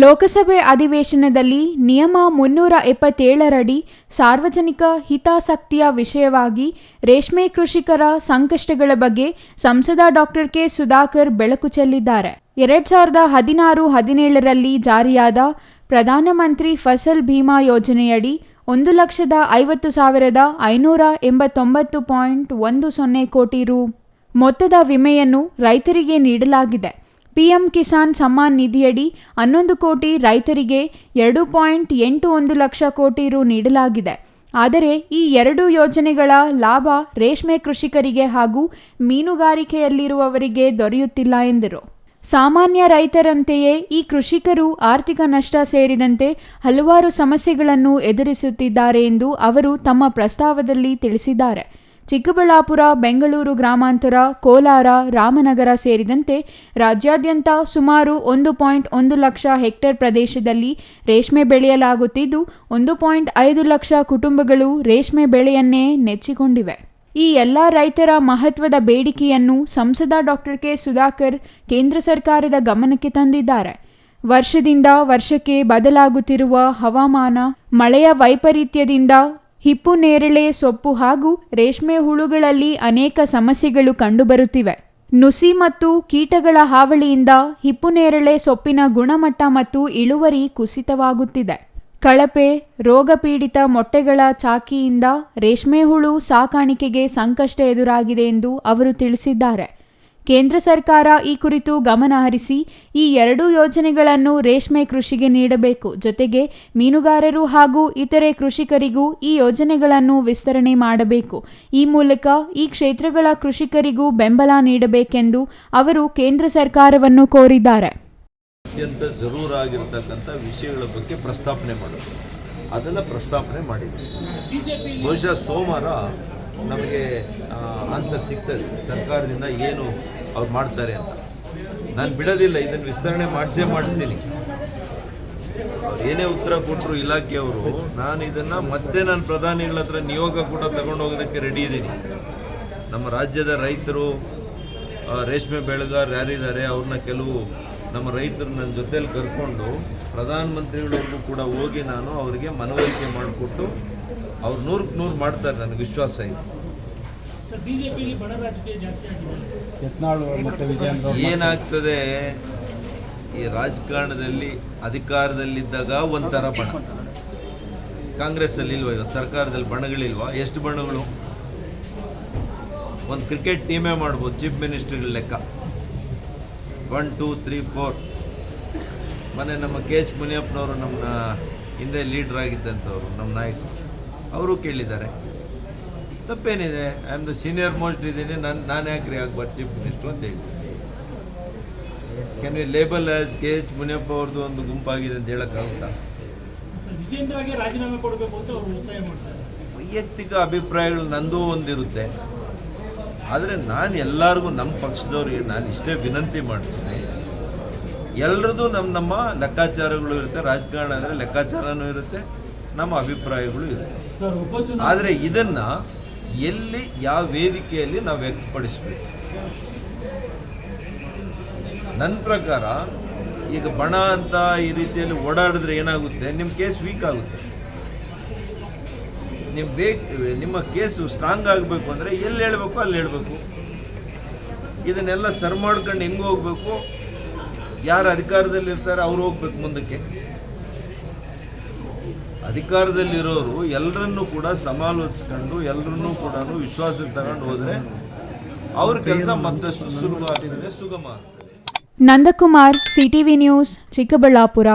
ಲೋಕಸಭೆ ಅಧಿವೇಶನದಲ್ಲಿ ನಿಯಮ 377ರಡಿ ಸಾರ್ವಜನಿಕ ಹಿತಾಸಕ್ತಿಯ ವಿಷಯವಾಗಿ ರೇಷ್ಮೆ ಕೃಷಿಕರ ಸಂಕಷ್ಟಗಳ ಬಗ್ಗೆ ಸಂಸದ ಡಾಕ್ಟರ್ ಕೆ ಸುಧಾಕರ್ ಬೆಳಕು ಚೆಲ್ಲಿದ್ದಾರೆ. 2016-17ರಲ್ಲಿ ಜಾರಿಯಾದ ಪ್ರಧಾನಮಂತ್ರಿ ಫಸಲ್ ಭೀಮಾ ಯೋಜನೆಯಡಿ 1,50,589.10 ಕೋಟಿ ರು ಮೊತ್ತದ ವಿಮೆಯನ್ನು ರೈತರಿಗೆ ನೀಡಲಾಗಿದೆ. ಪಿಎಂ ಕಿಸಾನ್ ಸಮ್ಮಾನ್ ನಿಧಿಯಡಿ 11 ಕೋಟಿ ರೈತರಿಗೆ 2.81 ಲಕ್ಷ ಕೋಟಿ ರು ನೀಡಲಾಗಿದೆ. ಆದರೆ ಈ ಎರಡು ಯೋಜನೆಗಳ ಲಾಭ ರೇಷ್ಮೆ ಕೃಷಿಕರಿಗೆ ಹಾಗೂ ಮೀನುಗಾರಿಕೆಯಲ್ಲಿರುವವರಿಗೆ ದೊರೆಯುತ್ತಿಲ್ಲ ಎಂದರು. ಸಾಮಾನ್ಯ ರೈತರಂತೆಯೇ ಈ ಕೃಷಿಕರು ಆರ್ಥಿಕ ನಷ್ಟ ಸೇರಿದಂತೆ ಹಲವಾರು ಸಮಸ್ಯೆಗಳನ್ನು ಎದುರಿಸುತ್ತಿದ್ದಾರೆ ಎಂದು ಅವರು ತಮ್ಮ ಪ್ರಸ್ತಾವದಲ್ಲಿ ತಿಳಿಸಿದ್ದಾರೆ. ಚಿಕ್ಕಬಳ್ಳಾಪುರ, ಬೆಂಗಳೂರು ಗ್ರಾಮಾಂತರ, ಕೋಲಾರ, ರಾಮನಗರ ಸೇರಿದಂತೆ ರಾಜ್ಯಾದ್ಯಂತ ಸುಮಾರು 1.1 ಲಕ್ಷ ಹೆಕ್ಟೇರ್ ಪ್ರದೇಶದಲ್ಲಿ ರೇಷ್ಮೆ ಬೆಳೆಯಲಾಗುತ್ತಿದ್ದು 1.5 ಲಕ್ಷ ಕುಟುಂಬಗಳು ರೇಷ್ಮೆ ಬೆಳೆಯನ್ನೇ ನೆಚ್ಚಿಕೊಂಡಿವೆ. ಈ ಎಲ್ಲ ರೈತರ ಮಹತ್ವದ ಬೇಡಿಕೆಯನ್ನು ಸಂಸದ ಡಾಕ್ಟರ್ ಕೆ ಸುಧಾಕರ್ ಕೇಂದ್ರ ಸರ್ಕಾರದ ಗಮನಕ್ಕೆ ತಂದಿದ್ದಾರೆ. ವರ್ಷದಿಂದ ವರ್ಷಕ್ಕೆ ಬದಲಾಗುತ್ತಿರುವ ಹವಾಮಾನ, ಮಳೆಯ ವೈಪರೀತ್ಯದಿಂದ ಹಿಪ್ಪುನೇರಳೆ ಸೊಪ್ಪು ಹಾಗೂ ರೇಷ್ಮೆ ಹುಳುಗಳಲ್ಲಿ ಅನೇಕ ಸಮಸ್ಯೆಗಳು ಕಂಡುಬರುತ್ತಿವೆ. ನುಸಿ ಮತ್ತು ಕೀಟಗಳ ಹಾವಳಿಯಿಂದ ಹಿಪ್ಪುನೇರಳೆ ಸೊಪ್ಪಿನ ಗುಣಮಟ್ಟ ಮತ್ತು ಇಳುವರಿ ಕುಸಿತವಾಗುತ್ತಿದೆ. ಕಳಪೆ, ರೋಗಪೀಡಿತ ಮೊಟ್ಟೆಗಳ ಚಾಕಿಯಿಂದ ರೇಷ್ಮೆ ಹುಳು ಸಾಕಾಣಿಕೆಗೆ ಸಂಕಷ್ಟ ಎದುರಾಗಿದೆ ಎಂದು ಅವರು ತಿಳಿಸಿದ್ದಾರೆ. ಕೇಂದ್ರ ಸರ್ಕಾರ ಈ ಕುರಿತು ಗಮನ ಹರಿಸಿ ಈ ಎರಡೂ ಯೋಜನೆಗಳನ್ನು ರೇಷ್ಮೆ ಕೃಷಿಗೆ ನೀಡಬೇಕು. ಜೊತೆಗೆ ಮೀನುಗಾರರು ಹಾಗೂ ಇತರೆ ಕೃಷಿಕರಿಗೂ ಈ ಯೋಜನೆಗಳನ್ನು ವಿಸ್ತರಣೆ ಮಾಡಬೇಕು. ಈ ಮೂಲಕ ಈ ಕ್ಷೇತ್ರಗಳ ಕೃಷಿಕರಿಗೂ ಬೆಂಬಲ ನೀಡಬೇಕೆಂದು ಅವರು ಕೇಂದ್ರ ಸರ್ಕಾರವನ್ನು ಕೋರಿದ್ದಾರೆ. ಅತ್ಯಂತ ಜರೂರಾಗಿರ್ತಕ್ಕಂಥ ವಿಷಯಗಳ ಬಗ್ಗೆ ಪ್ರಸ್ತಾಪನೆ ಮಾಡೋದು, ಅದನ್ನು ಪ್ರಸ್ತಾಪನೆ ಮಾಡಿದ್ವಿ. ಬಹುಶಃ ಸೋಮವಾರ ನಮಗೆ ಆನ್ಸರ್ ಸಿಗ್ತದೆ ಸರ್ಕಾರದಿಂದ ಏನು ಅವ್ರು ಮಾಡ್ತಾರೆ ಅಂತ. ನಾನು ಬಿಡೋದಿಲ್ಲ, ಇದನ್ನು ವಿಸ್ತರಣೆ ಮಾಡಿಸ್ತೀನಿ. ಅವ್ರು ಏನೇ ಉತ್ತರ ಕೊಟ್ಟರು ಇಲಾಖೆಯವರು, ನಾನು ಇದನ್ನು ಮತ್ತೆ ನಾನು ಪ್ರಧಾನಿಗಳ ಹತ್ರ ನಿಯೋಗ ಕೂಡ ತಗೊಂಡು ಹೋಗೋದಕ್ಕೆ ರೆಡಿ ಇದ್ದೀನಿ. ನಮ್ಮ ರಾಜ್ಯದ ರೈತರು, ರೇಷ್ಮೆ ಬೆಳೆಗಾರರು ಯಾರಿದ್ದಾರೆ ಅವ್ರನ್ನ ಕೆಲವು ನಮ್ಮ ರೈತರು ನನ್ನ ಜೊತೆಯಲ್ಲಿ ಕರ್ಕೊಂಡು ಪ್ರಧಾನಮಂತ್ರಿಗಳಿಗೂ ಕೂಡ ಹೋಗಿ ನಾನು ಅವರಿಗೆ ಮನವರಿಕೆ ಮಾಡಿಕೊಟ್ಟು ಅವ್ರು 100ಕ್ಕೆ 100 ಮಾಡ್ತಾರೆ, ನನಗೆ ವಿಶ್ವಾಸ ಇದೆ. ಏನಾಗ್ತದೆ, ಈ ರಾಜಕಾರಣದಲ್ಲಿ ಅಧಿಕಾರದಲ್ಲಿದ್ದಾಗ ಒಂಥರ ಬಣ, ಕಾಂಗ್ರೆಸ್ಸಲ್ಲಿ ಇಲ್ವಾ, ಇವತ್ತು ಸರ್ಕಾರದಲ್ಲಿ ಬಣಗಳಿಲ್ವಾ? ಎಷ್ಟು ಬಣಗಳು? ಒಂದು ಕ್ರಿಕೆಟ್ ಟೀಮೇ ಮಾಡ್ಬೋದು ಚೀಫ್ ಮಿನಿಸ್ಟರ್ಗಳ ಲೆಕ್ಕ. 1, 2, 3, 4. ಮೊನ್ನೆ ನಮ್ಮ KH ಮುನಿಯಪ್ಪನವರು ನಮ್ಮ ಹಿಂದೆ ಲೀಡ್ರ್ ಆಗಿದ್ದಂಥವ್ರು, ನಮ್ಮ ನಾಯಕರು, ಅವರು ಕೇಳಿದ್ದಾರೆ, ತಪ್ಪೇನಿದೆ, I am the senior most ಇದ್ದೀನಿ, ನಾನು ಯಾಕ್ರಿ ಆಗ್ಬಾರ್ದು ಚೀಫ್ ಮಿನಿಸ್ಟ್ರು ಅಂತ ಹೇಳಿ. Can we label as KH Muniyappa ಅವ್ರದ್ದು ಒಂದು ಗುಂಪಾಗಿದೆ ಅಂತ ಹೇಳೋಕ್ಕಾಗುತ್ತಾ? ವೈಯಕ್ತಿಕ ಅಭಿಪ್ರಾಯಗಳು ನಂದು ಒಂದಿರುತ್ತೆ. ಆದರೆ ನಾನು ಎಲ್ಲರಿಗೂ, ನಮ್ಮ ಪಕ್ಷದವ್ರಿಗೆ ನಾನು ಇಷ್ಟೇ ವಿನಂತಿ ಮಾಡ್ತೀನಿ, ಎಲ್ಲರದ್ದು ನಮ್ಮ ಲೆಕ್ಕಾಚಾರಗಳು ಇರುತ್ತೆ. ರಾಜಕಾರಣ ಅಂದರೆ ಲೆಕ್ಕಾಚಾರನೂ ಇರುತ್ತೆ, ನಮ್ಮ ಅಭಿಪ್ರಾಯಗಳು ಇರುತ್ತೆ. ಆದರೆ ಇದನ್ನು ಎಲ್ಲಿ, ಯಾವ ವೇದಿಕೆಯಲ್ಲಿ ನಾವು ವ್ಯಕ್ತಪಡಿಸಬೇಕು? ನನ್ನ ಪ್ರಕಾರ ಈಗ ಬಣ ಅಂತ ಈ ರೀತಿಯಲ್ಲಿ ಓಡಾಡಿದ್ರೆ ಏನಾಗುತ್ತೆ, ನಿಮ್ಮ ಕೇಸ್ ವೀಕ್ ಆಗುತ್ತೆ. ನಿಮ್ಮ ಕೇಸು ಸ್ಟ್ರಾಂಗ್ ಆಗಬೇಕು ಅಂದರೆ ಎಲ್ಲಿ ಹೇಳಬೇಕು ಅಲ್ಲಿ ಹೇಳಬೇಕು. ಇದನ್ನೆಲ್ಲ ಸರ್ ಮಾಡ್ಕೊಂಡು ಹೆಂಗೆ ಹೋಗ್ಬೇಕು, ಯಾರು ಅಧಿಕಾರದಲ್ಲಿರ್ತಾರೆ ಅವ್ರು ಹೋಗ್ಬೇಕು ಮುಂದಕ್ಕೆ. ಅಧಿಕಾರದಲ್ಲಿರೋರು ಎಲ್ಲರನ್ನೂ ಕೂಡ ಸಮಾಲೋಚಿಸ್ಕೊಂಡು ಎಲ್ಲರನ್ನೂ ಕೂಡ ವಿಶ್ವಾಸಕ್ಕೆ ತಗೊಂಡು ಹೋದರೆ ಅವ್ರ ಕೆಲಸ ಮತ್ತಷ್ಟು ಸುಲಭ ಆಗ್ತದೆ, ಸುಗಮ ಆಗ್ತದೆ. Nandakumar, CTV news, Chikkaballapur.